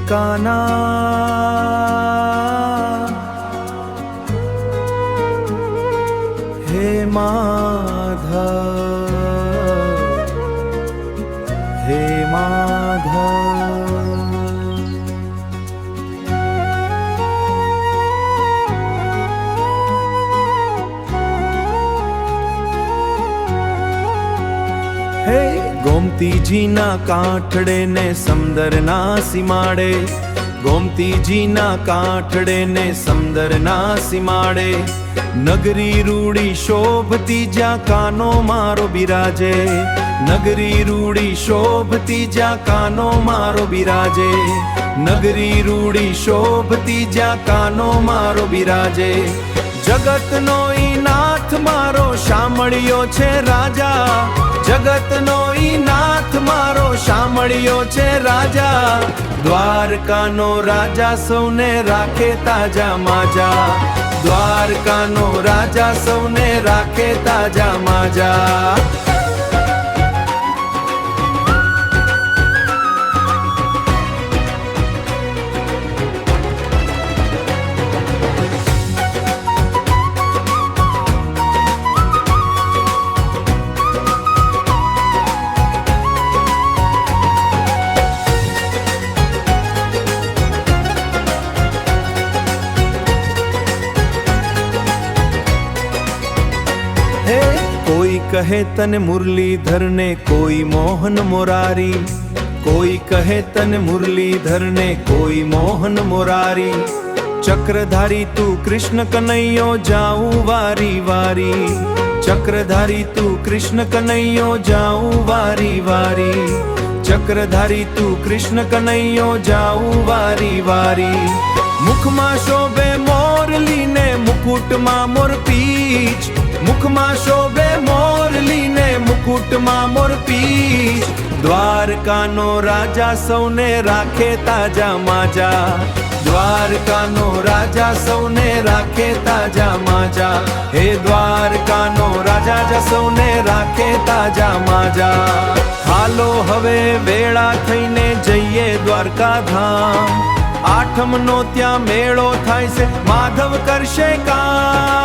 कान्हा हे माधव हे माधव। हे गोमतीजीना काठड़े ने समंदरना सीमाड़े, गोमतीजीना काठड़े ने समंदरना सीमाड़े। नगरी रूड़ी शोभती ज्या कानो मारो बिराजे, नगरी रूड़ी शोभती ज्या कानो मारो बिराजे, नगरी रूड़ी शोभती ज्या कानो मारो बिराजे। जगत नो ई नाथ मारो शामळियो छे राजा, जगत नो ई नाथ मारो शामळियो छे राजा। द्वारका नो राजा सौने राखे ताजा माजा, द्वारका नो राजा सौने राखे ताजा माजा। हे कोई कहे तन मुरलीधर ने कोई मोहन मुरारी, कोई कहे तन मुरलीधर ने कोई मोहन मुरारी। चक्रधारी तू कृष्ण कन्हैयो जाऊं वारी वारी, चक्रधारी तू कृष्ण कन्हैयो जाऊं वारी वारी, चक्रधारी तू कृष्ण कन्हैयो जाऊं वारी वारी। मुखमा शोभे मोरली ने मुकुटमा मोर पीछ, मुखमा शोभे मोरली ने मुकुटमा मोर पीछ। द्वारका नो राजा सौने राखे ताजा माजा, द्वारका नो राजा सौने राखे ताजा माजा। हे द्वारका नो राजा जा सौने राखे ताजा माजा। हालो हवे वेळा थईने जईए द्वारका धाम, आठम नो त्या मेळो थाय से माधव करशे काम।